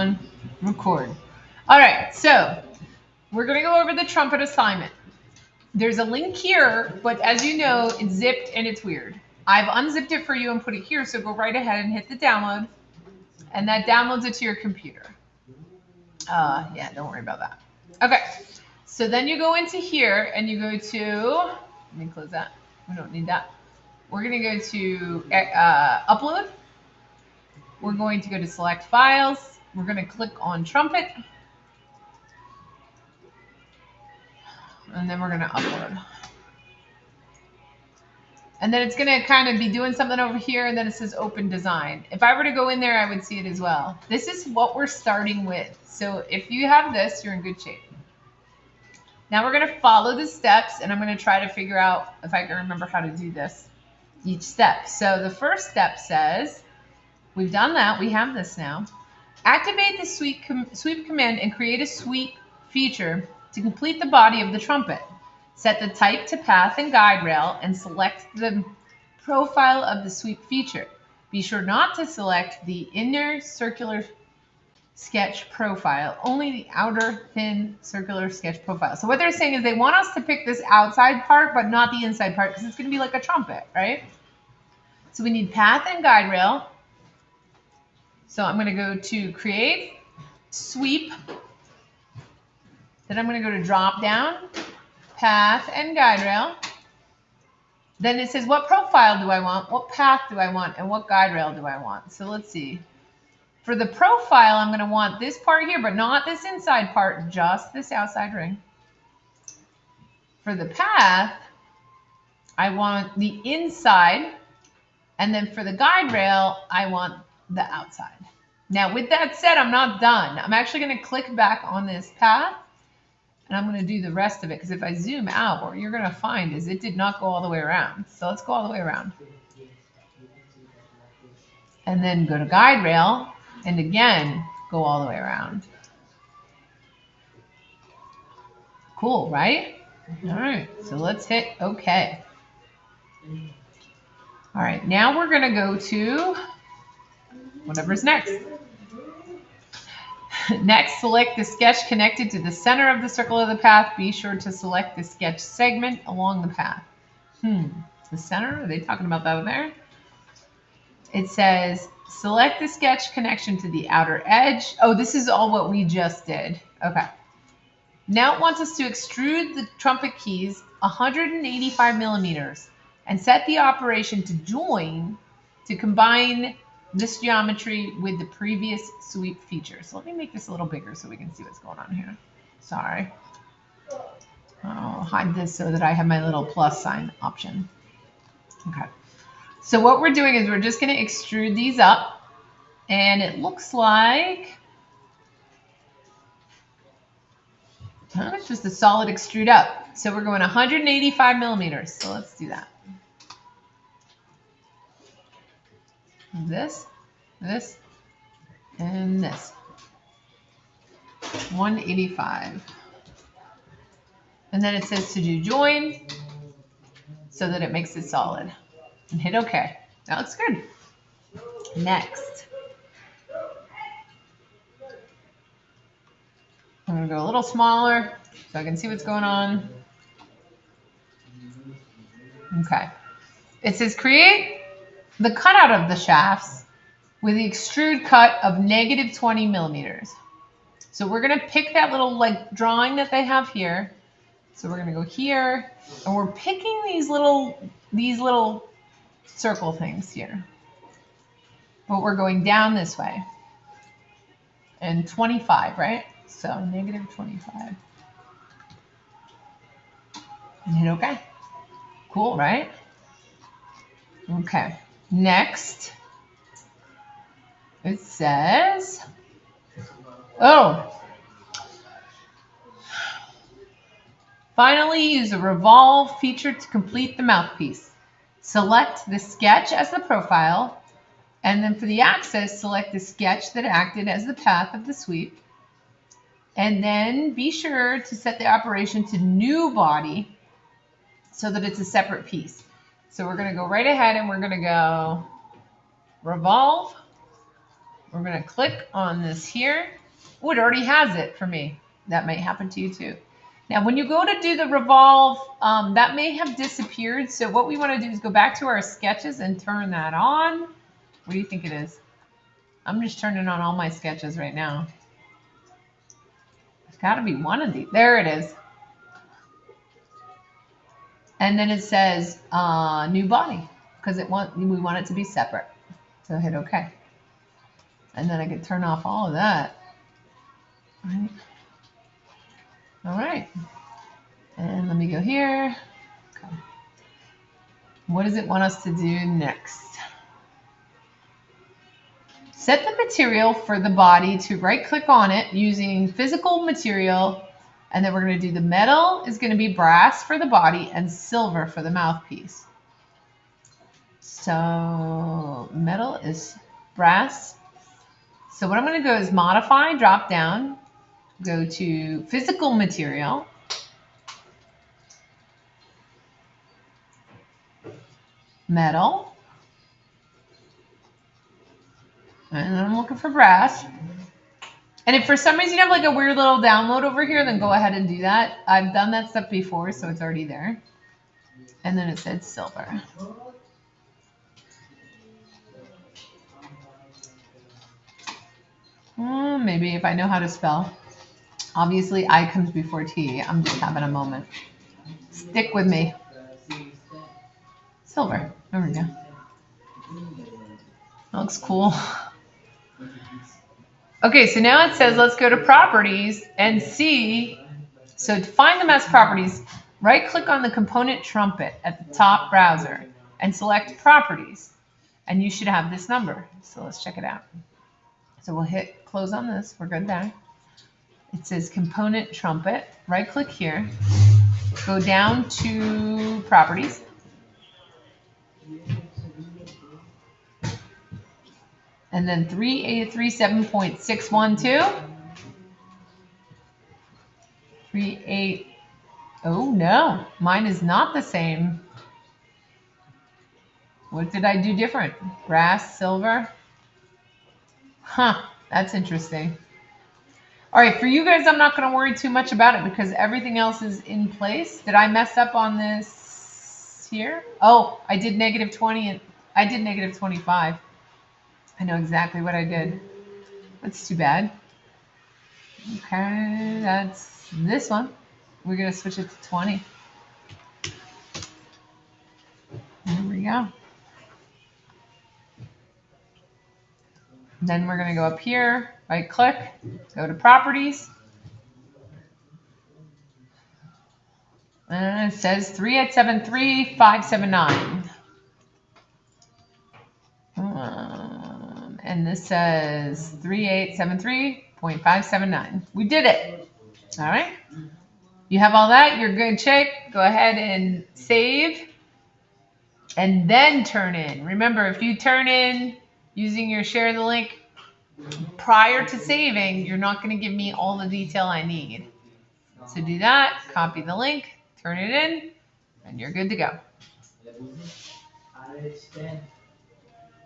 on, record. All right, so we're going to go over the trumpet assignment. There's a link here, but as you know, it's zipped and it's weird. I've unzipped it for you and put it here, so go right ahead and hit the download, and that downloads it to your computer. Yeah, don't worry about that. Okay, so then you go into here and you go to, let me close that. We don't need that. We're going to go to upload. We're going to go to select files. We're going to click on Trumpet. And then we're going to upload. And then it's going to kind of be doing something over here, and then it says open design. If I were to go in there, I would see it as well. This is what we're starting with. So if you have this, you're in good shape. Now we're going to follow the steps, and I'm going to try to figure out if I can remember how to do this, each step. So the first step says, we've done that. We have this now. Activate the sweep command and create a sweep feature to complete the body of the trumpet. Set the type to path and guide rail and select the profile of the sweep feature. Be sure not to select the inner circular sketch profile, only the outer thin circular sketch profile. So what they're saying is they want us to pick this outside part, but not the inside part, because it's going to be like a trumpet, right? So we need path and guide rail. So I'm going to go to create sweep. Then I'm going to go to drop down, path and guide rail. Then it says what profile do I want, what path do I want, and what guide rail do I want. So let's see. For the profile, I'm going to want this part here, but not this inside part, just this outside ring. For the path, I want the inside. And then for the guide rail, I want the outside. Now, with that said, I'm not done. I'm actually going to click back on this path, and I'm going to do the rest of it, because if I zoom out, what you're going to find is it did not go all the way around. So let's go all the way around. And then go to guide rail, and again, go all the way around. Cool, right? All right, so let's hit OK. All right, now we're going to go to whatever's next. Next, select the sketch connected to the center of the circle of the path. Be sure to select the sketch segment along the path. The center? Are they talking about that over there? It says, select the sketch connection to the outer edge. Oh, this is all what we just did. Okay. Now it wants us to extrude the trumpet keys 185 millimeters and set the operation to join to combine this geometry with the previous sweep feature. So let me make this a little bigger so we can see what's going on here. Sorry. I'll hide this so that I have my little plus sign option. Okay. So what we're doing is we're just going to extrude these up. And it looks like it's just a solid extrude up. So we're going 185 millimeters. So let's do that. This, and this. 185. And then it says to do join so that it makes it solid. And hit OK. That looks good. Next. I'm going to go a little smaller so I can see what's going on. Okay. It says create the cutout of the shafts with the extrude cut of -20 millimeters. So we're going to pick that little drawing that they have here. So we're going to go here, and we're picking these little circle things here. But we're going down this way. And 25, right? So -25. And hit OK. Cool, right? Okay. Next, it says, finally use the revolve feature to complete the mouthpiece. Select the sketch as the profile, and then for the axis, select the sketch that acted as the path of the sweep. And then be sure to set the operation to new body so that it's a separate piece. So we're going to go right ahead and we're going to go revolve, we're going to click on this here. Oh, it already has it for me. That might happen to you too. Now, when you go to do the revolve, that may have disappeared. So what we want to do is go back to our sketches and turn that on. What do you think it is? I'm just turning on all my sketches right now. It's got to be one of these. There it is. And then it says new body because we want it to be separate. So hit OK. And then I can turn off all of that. All right. And let me go here. Okay. What does it want us to do next? Set the material for the body to right-click on it using physical material. And then we're going to do the metal is going to be brass for the body and silver for the mouthpiece. So metal is brass. So what I'm going to go is modify, drop down, go to physical material. Metal. And I'm looking for brass. And if for some reason you have like a weird little download over here, then go ahead and do that. I've done that stuff before, so it's already there. And then it said silver. Maybe if I know how to spell. Obviously, I comes before T. I'm just having a moment. Stick with me. Silver. There we go. That looks cool. Okay, so now it says let's go to properties and see. So to find the mask properties, right-click on the component Trumpet at the top browser and select properties. And you should have this number. So let's check it out. So we'll hit close on this. We're good there. It says component Trumpet. Right-click here. Go down to properties. And then 3837.612. 38. Oh no, mine is not the same. What did I do different? Brass, silver. Huh, that's interesting. All right, for you guys, I'm not going to worry too much about it because everything else is in place. Did I mess up on this here? Oh, I did -20 and I did -25. I know exactly what I did. That's too bad. Okay, that's this one. We're going to switch it to 20. There we go. Then we're going to go up here, right click, go to properties. And it says 3873.579. And this says 3873.579. We did it. All right. You have all that. You're good shape. Go ahead and save. And then turn in. Remember, if you turn in using your share the link prior to saving, you're not going to give me all the detail I need. So do that. Copy the link. Turn it in. And you're good to go.